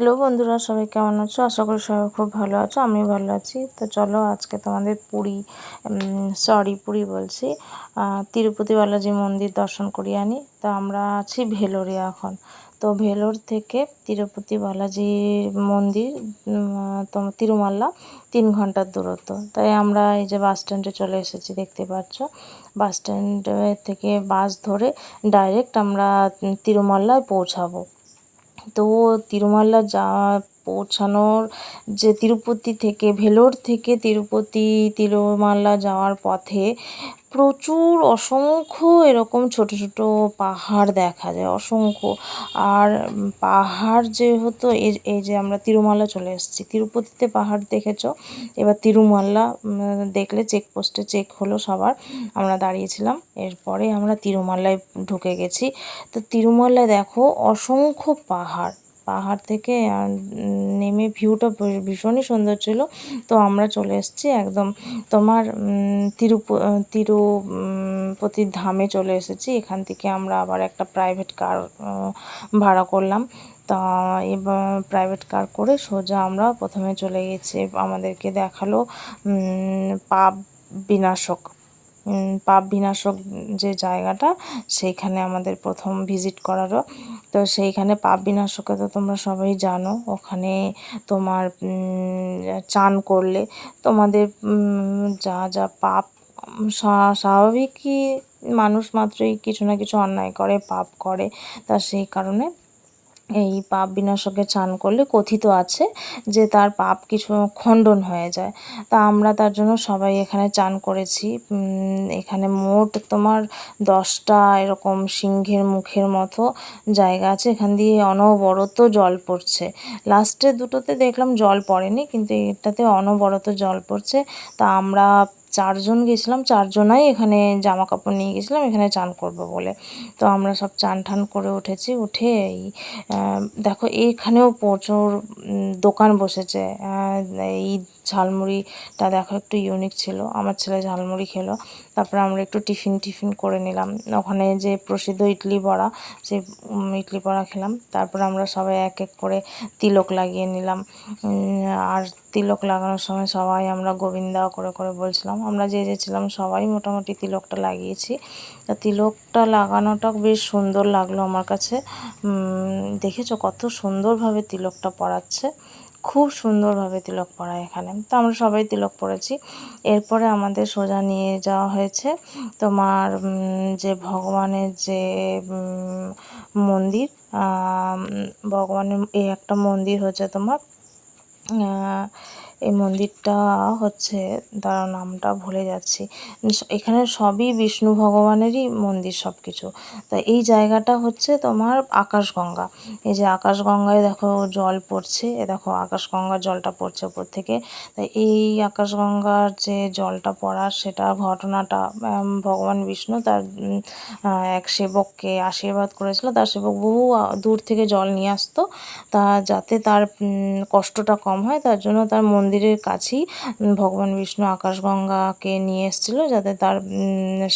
Hello বন্ধুরা, সবাই কেমন আছো? আশা করি সবাই খুব ভালো আছো। আমি ভালো আছি। তো চলো আজকে তোমাদের পুরী বলছি, তিরুপতি বালাজি মন্দির দর্শন করিয়ে আনি। তো আমরা আছি ভেলোরে এখন। তো ভেলোর থেকে তিরুপতি বালাজি মন্দির তিরুমাল্লা 3 ঘন্টার দূরত্ব। তাই আমরা এই যে বাস স্ট্যান্ডে চলে এসেছি, দেখতে পাচ্ছ। বাস স্ট্যান্ড থেকে বাস ধরে ডাইরেক্ট আমরা তিরুমাল্লায় পৌঁছাবো। তো তিরুমালা পৌঁছানোর যে তিরুপতি থেকে ভেলোর থেকে তিরুমালা যাওয়ার পথে প্রচুর অসংখ্য এরকম ছোট ছোট পাহাড় দেখা যায়, অসংখ্য। আর পাহাড় যেহেতু এই যে আমরা তিরুমালা চলে এসেছি, তিরুপতিতে পাহাড় দেখেছো, এবার তিরুমালা দেখলে চেকপোস্টে চেক হলো সবার, আমরা দাঁড়িয়েছিলাম। এরপরে আমরা তিরুমালায় ঢুকে গেছি। তো তিরুমালায় দেখো অসংখ্য পাহাড়, পাহাড় থেকে নেমে ভিউটা ভীষণই সুন্দর ছিল। তো আমরা চলে এসেছি একদম তোমার তিরুপতির ধামে চলে এসেছি। এখান থেকে আমরা আবার একটা প্রাইভেট কার ভাড়া করলাম। তা এবার প্রাইভেট কার করে সোজা আমরা প্রথমে চলে গেছি, আমাদেরকে দেখালো পাপ বিনাশক যে জায়গাটা, সেইখানে আমাদের প্রথম ভিজিট করারও। তো সেইখানে পাপ বিনাশকে তো তোমরা সবাই জানো, ওখানে তোমার চান করলে তোমাদের যা যা পাপ, স্বাভাবিকই মানুষ মাত্রই কিছু না কিছু অন্যায় করে, পাপ করে। তা সেই কারণে এই পাপ বিনাশকে চান করলে কথিত আছে যে তার পাপ কিছু খণ্ডন হয়ে যায়। তা আমরা তার জন্য সবাই এখানে চান করেছি। এখানে মোট তোমার 10টা এরকম সিংহের মুখের মতো জায়গা আছে, এখান দিয়ে অনবরত জল পড়ছে। লাস্টের দুটোতে দেখলাম জল পড়েনি, কিন্তু এটাতে অনবরত জল পড়ছে। তা আমরা 4জন গেছিলাম, 4জনাই এখানে জামা কাপড় নিয়ে গেছিলাম এখানে চান করব বলে। তো আমরা সব চান ঠান করে উঠেছি। উঠে এই দেখো এইখানেও প্রচুর দোকান বসেছে। এই ঝালমুড়িটা দেখো একটু ইউনিক ছিল, আমার ছেলে ঝালমুড়ি খেলো। তারপরে আমরা একটু টিফিন করে নিলাম। ওখানে যে প্রসিদ্ধ ইডলি বড়া, সেই ইডলি বড়া খেলাম। তারপরে আমরা সবাই এক এক করে তিলক লাগিয়ে নিলাম। আর তিলক লাগানোর সময় সবাই আমরা গোবিন্দা করে করে বলছিলাম। আমরা যে ছিলাম সবাই মোটামুটি তিলকটা লাগিয়েছি। তা তিলকটা লাগানোটা বেশ সুন্দর লাগলো আমার কাছে। দেখেছো কত সুন্দরভাবে তিলকটা পরাচ্ছে, খুব সুন্দরভাবে তিলক পরায় এখানে। তো আমরা সবাই তিলক পরেছি। এরপরে আমাদের সোজা নিয়ে যাওয়া হয়েছে তোমার যে ভগবানের যে মন্দির, ভগবানের এই একটা মন্দির হচ্ছে তোমার, এই মন্দিরটা হচ্ছে, দাঁড়াও নামটা ভুলে যাচ্ছি। এখানে সবই বিষ্ণু ভগবানেরই মন্দির সব কিছু। তা এই জায়গাটা হচ্ছে তোমার আকাশগঙ্গা। এই যে আকাশগঙ্গায় দেখো জল পড়ছে, এ দেখো আকাশগঙ্গার জলটা পড়ছে উপর থেকে। তাই এই আকাশগঙ্গার যে জলটা পড়ার সেটা ঘটনাটা ভগবান বিষ্ণু তার এক সেবককে আশীর্বাদ করেছিল। তার সেবক বহু দূর থেকে জল নিয়ে আসতো, তা যাতে তার কষ্টটা কম হয় তার জন্য তার মন্দিরের কাছেই ভগবান বিষ্ণু আকাশগঙ্গাকে নিয়ে এসেছিলো, যাতে তার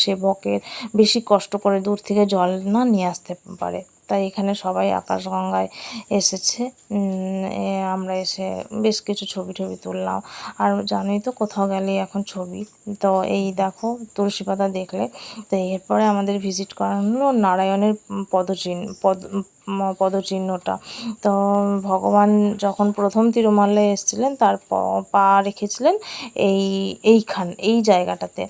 সেবকের বেশি কষ্ট করে দূর থেকে জল না নিয়ে আসতে পারে। তাই এখানে সবাই আকাশগঙ্গায় এসেছে। আমরা এসে বেশ কিছু ছবি তুললাম। আর জানোই তো কোথাও গেলেই এখন ছবি। তো এই দেখো তুলসী পাতা দেখলে। তো এরপরে আমাদের ভিজিট করানো হলো নারায়ণের পদচিহ্নটা। তো ভগবান যখন প্রথম তিরুমালায় এসেছিলেন তার পা রেখেছিলেন এই জায়গাটাতে।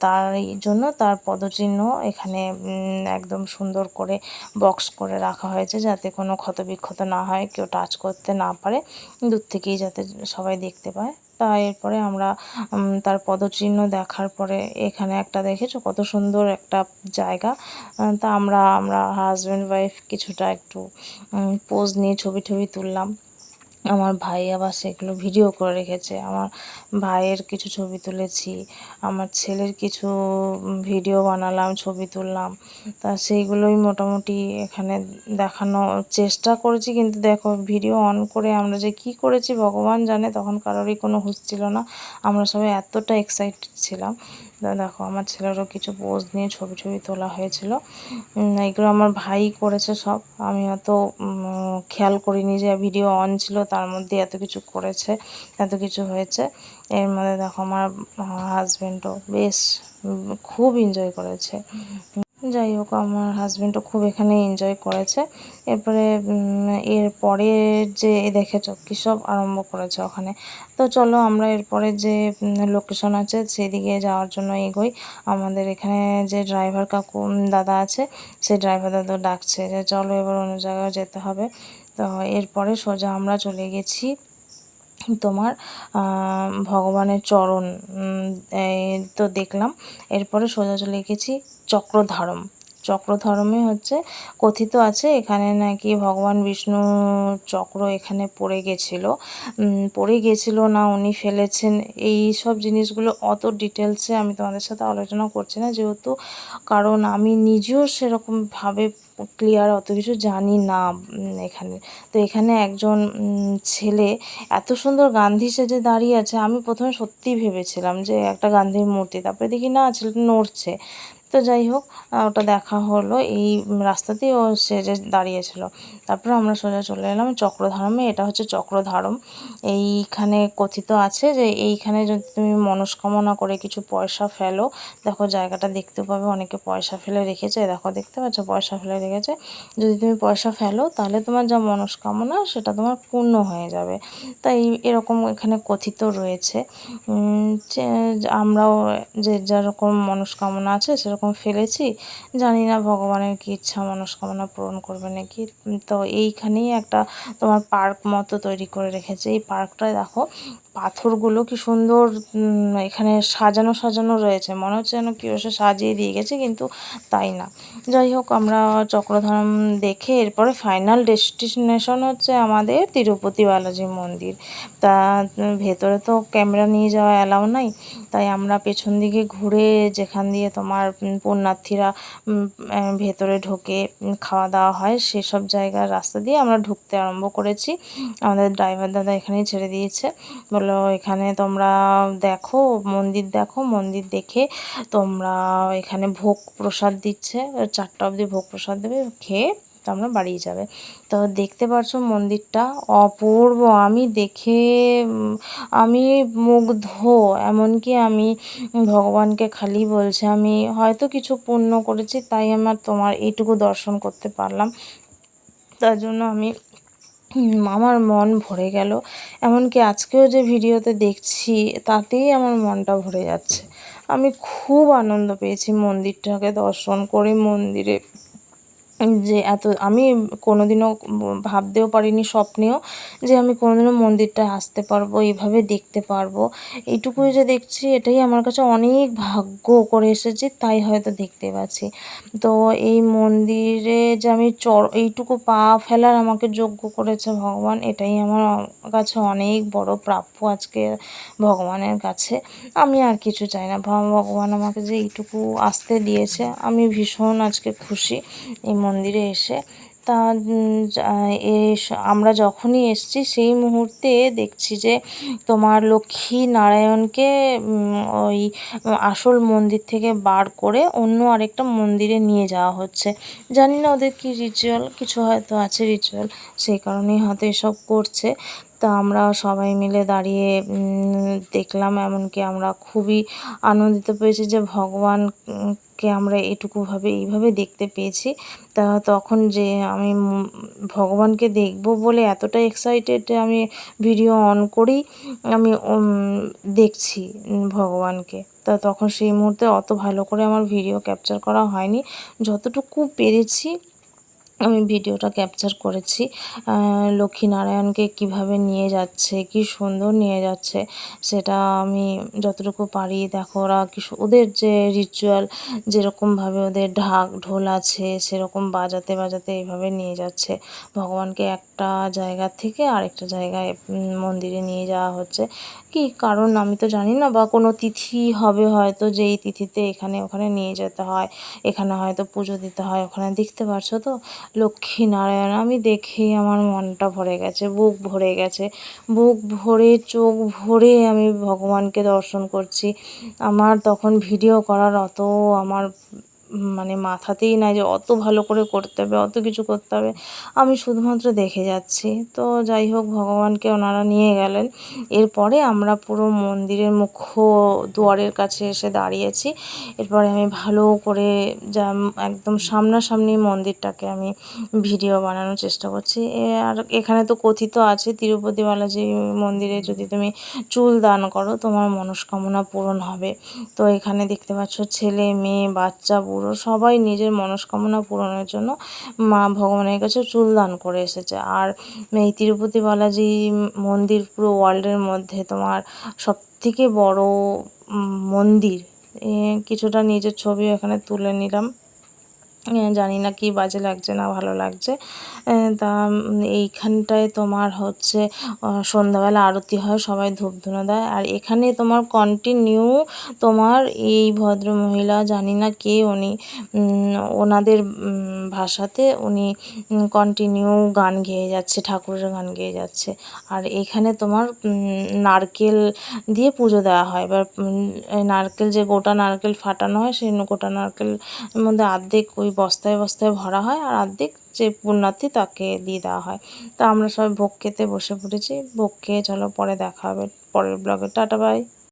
তার জন্য তার পদচিহ্ন এখানে একদম সুন্দর করে বক্স করে রাখা হয়েছে, যাতে কোনো ক্ষতবিক্ষত না হয়, কেউ টাচ করতে না পারে, দূর থেকেই যাতে সবাই দেখতে পায়। তা এরপরে আমরা তার পদচিহ্ন দেখার পরে এখানে একটা দেখেছো কত সুন্দর একটা জায়গা। তা আমরা হাজব্যান্ড ওয়াইফ কিছুটা একটু পোজ নিয়ে ছবি তুললাম। আমার ভাই আবার সেগুলো ভিডিও করে রেখেছে। আমার ভাইয়ের কিছু ছবি তুলেছি, আমার ছেলের কিছু ভিডিও বানালাম, ছবি তুললাম। তা সেইগুলোই মোটামুটি এখানে দেখানোর চেষ্টা করেছি। কিন্তু দেখো ভিডিও অন করে আমরা যে কী করেছি ভগবান জানে, তখন কারোরই কোনো হুঁশ ছিল না। আমরা সবাই এতটা এক্সাইটেড ছিলাম দেখো আমার ছেলেরও কিছু পোজ নিয়ে ছবি ছবি তোলা হয়েছিল। এগুলো আমার ভাই করেছে সব, আমি অত খেয়াল করিনি যে ভিডিও অন ছিল, তার মধ্যে এত কিছু করেছে, এত কিছু হয়েছে। এর মধ্যে দেখো আমার হাজব্যান্ডও বেশ খুব এনজয় করেছে। যাই হোক, আমার হাজব্যান্ডও খুব এখানে এনজয় করেছে। এরপরে যে দেখেছ কী সব আরম্ভ করেছে ওখানে। তো চলো আমরা এরপরে যে লোকেশন আছে সেদিকে যাওয়ার জন্য এগোই। আমাদের এখানে যে ড্রাইভার কাকু দাদা আছে, সেই ড্রাইভার দাদা ডাকছে যে চলো এবার অন্য জায়গায় যেতে হবে। তো এরপরে সোজা আমরা চলে গেছি তোমার ভগবানের চরণ তো দেখলাম। এরপরে সোজা চলে গেছি চক্রধারম। চক্রধারমে হচ্ছে কথিত আছে এখানে নাকি ভগবান বিষ্ণু চক্র এখানে পড়ে গেছিলো না উনি ফেলেছেন, এই সব জিনিসগুলো অত ডিটেলসে আমি তোমাদের সাথে আলোচনা করছি না, যেহেতু কারণ আমি নিজেও সেরকমভাবে ক্লিয়ার অত কিছু জানি না এখানে। তো এখানে একজন ছেলে এত সুন্দর গান্ধী সেজে দাঁড়িয়ে আছে, আমি প্রথমে সত্যিই ভেবেছিলাম যে একটা গান্ধীর মূর্তি, তারপরে দেখি না ছেলেটা নড়ছে। তো যাই হোক, ওটা দেখা হলো, এই রাস্তাতেই ও সেজে দাঁড়িয়েছিল। তারপরে আমরা সোজা চলে এলাম চক্রধারমে। এটা হচ্ছে চক্রধারম। এইখানে কথিত আছে যে এইখানে যদি তুমি মনস্কামনা করে কিছু পয়সা ফেলো, দেখো জায়গাটা দেখতে পাবে, অনেকে পয়সা ফেলে রেখেছে, দেখো দেখতে পাচ্ছ পয়সা ফেলে রেখেছে। যদি তুমি পয়সা ফেলো তাহলে তোমার যা মনস্কামনা সেটা তোমার পূর্ণ হয়ে যাবে। তাই এরকম এখানে কথিত রয়েছে। আমরাও যে যেরকম মনস্কামনা আছে সেরকম ফেলেছি, জানি না ভগবানের কি ইচ্ছা মনস্কামনা পূরণ করবে নাকি। তো এইখানেই একটা তোমার পার্ক মতো তৈরি করে রেখেছে। এই পার্কটায় দেখো পাথরগুলো কি সুন্দর এখানে সাজানো সাজানো রয়েছে, মনে হচ্ছে যেন কেউ এসে সাজিয়ে দিয়ে গেছে, কিন্তু তাই না। যাই হোক, আমরা চক্রধাম দেখে এরপরে ফাইনাল ডেস্টিনেশন হচ্ছে আমাদের তিরুপতি বালাজি মন্দির। তা ভেতরে তো ক্যামেরা নিয়ে যাওয়া অ্যালাউ নাই, তাই আমরা পেছন দিকে ঘুরে যেখান দিয়ে তোমার পুণ্যার্থীরা ভেতরে ঢোকে খাওয়া দাওয়া হয় সেসব জায়গার রাস্তা দিয়ে আমরা ঢুকতে আরম্ভ করেছি। আমাদের ড্রাইভার দাদা এখানেই ছেড়ে দিয়েছে, বললো এখানে তোমরা দেখো, মন্দির দেখে তোমরা এখানে ভোগ প্রসাদ দিচ্ছে, 4টা অবধি ভোগ প্রসাদ দেবে, খেয়ে তোমরা বাড়ি যাবে। তো দেখতে পাচ্ছ মন্দিরটা অপূর্ব, আমি দেখে আমি মুগ্ধ। এমনকি আমি ভগবানকে খালি বলছি আমি হয়তো কিছু পুণ্য করেছি, তাই তোমার এইটুকু দর্শন করতে পারলাম, তার জন্য আমার মন ভরে গেল। এমনকি আজকেও যে ভিডিওতে দেখছি তাতেই আমার মনটা ভরে যাচ্ছে। আমি খুব আনন্দ পেয়েছি মন্দিরটাকে দর্শন করে। মন্দিরে যে আমি কোনোদিনও ভাবতেও পারিনি স্বপ্নেও যে আমি কোনোদিনও মন্দিরটায় আসতে পারবো, এইভাবে দেখতে পারবো। এইটুকুই যে দেখছি এটাই আমার কাছে অনেক ভাগ্য করে এসেছি, তাই হয়তো দেখতে পাচ্ছি। তো এই মন্দিরে যে আমি এইটুকু পা ফেলার আমাকে যোগ্য করেছে ভগবান, এটাই আমার কাছে অনেক বড় প্রাপ্য আজকে ভগবানের কাছে। আমি আর কিছু চাই না, ভগবান আমাকে যে এইটুকু আসতে দিয়েছে, আমি ভীষণ আজকে খুশি এই মন্দিরে এসে। তা আমরা যখনই এসছি সেই মুহূর্তে দেখছি যে তোমার লক্ষ্মী নারায়ণকে ওই আসল মন্দির থেকে বার করে অন্য আরেকটা মন্দিরে নিয়ে যাওয়া হচ্ছে। জানি না ওদের কি রিচুয়াল, কিছু হয়তো আছে রিচুয়াল, সেই কারণেই হয়তো এসব করছে। তা আমরা সবাই মিলে দাঁড়িয়ে দেখলাম, এমনকি আমরা খুবই আনন্দিত পেয়েছি যে ভগবানকে আমরা এইভাবে দেখতে পেয়েছি। তা তখন যে আমি ভগবানকে দেখব বলে এতটা এক্সাইটেড, আমি ভিডিও অন করি, আমি দেখছি ভগবানকে। তা তখন সেই মুহূর্তে অত ভালো করে আমার ভিডিও ক্যাপচার করা হয়নি, যতটুকু পেরেছি আমি ভিডিওটা ক্যাপচার করেছি। লক্ষ্মীনারায়ণকে কিভাবে নিয়ে যাচ্ছে, কি সুন্দর নিয়ে যাচ্ছে, সেটা আমি যতটুকু পারি। দেখো ওরা ওদের যে রিচুয়াল, যেরকমভাবে ওদের ঢাক ঢোল আছে সেরকম বাজাতে বাজাতে এইভাবে নিয়ে যাচ্ছে ভগবানকে, একটা জায়গা থেকে আরেকটা জায়গায় মন্দিরে নিয়ে যাওয়া হচ্ছে। কি কারণ আমি তো জানি না, বা কোনো তিথি হবে হয়তো যে এই তিথিতে এখানে ওখানে নিয়ে যেতে হয়, এখানে হয়তো পুজো দিতে হয়, ওখানে দেখতে পারছো তো লক্ষ্মীনারায়ণ, আমি দেখেই আমার মনটা ভরে গেছে, বুক ভরে গেছে, বুক ভরে চোখ ভরে আমি ভগবানকে দর্শন করছি। আমার তখন ভিডিও করার অত আমার মানে মাথাতেই নাই যে অত ভালো করে করতে হবে, অত কিছু করতে হবে। আমি শুধুমাত্র দেখে যাচ্ছি। তো যাই হোক, ভগবানকে ওনারা নিয়ে গেলেন। এরপরে আমরা পুরো মন্দিরের মুখ্য দুয়ারের কাছে এসে দাঁড়িয়েছি। এরপরে আমি ভালো করে যা একদম সামনাসামনি মন্দিরটাকে আমি ভিডিও বানানোর চেষ্টা করছি। আর এখানে তো কথিত আছে তিরুপতি বালাজি মন্দিরে যদি তুমি চুল দান করো তোমার মনস্কামনা পূরণ হবে। তো এখানে দেখতে পাচ্ছ ছেলে মেয়ে বাচ্চা বুড়ো সবাই নিজের মনস্কামনা পূরণের জন্য মা ভগবানের কাছে চুল দান করে এসেছে। আর এই তিরুপতি বালাজি মন্দির পুরো ওয়ার্ল্ডের মধ্যে তোমার সবথেকে বড় মন্দির। কিছুটা নিজের ছবি এখানে তুলে নিলাম। জানি না কি বাজে লাগছে না ভালো লাগছে। তা এইখানটায় তোমার হচ্ছে সন্ধ্যাবেলা আরতি হয়, সবাই ধূপ ধুনো দেয়। আর এখানে তোমার কন্টিনিউ তোমার এই ভদ্রমহিলা, জানি না কে উনি, ওনাদের ভাষাতে উনি কন্টিনিউ গান গেয়ে যাচ্ছে, ঠাকুরের গান গেয়ে যাচ্ছে। আর এখানে তোমার নারকেল দিয়ে পুজো দেওয়া হয়। এবার নারকেল, যে গোটা নারকেল ফাটানো হয় সেই গোটা নারকেল মধ্যে অর্ধেক ওই বস্তায় বস্তায় ভরা হয়, আর অর্ধেক যে পুণ্যার্থী তাকে দিয়ে দেওয়া হয়। তা আমরা সবাই ভোগ খেতে বসে পড়েছি। ভোগ খেয়ে চলো পরে দেখা হবে পরের ব্লগে। Tata bye.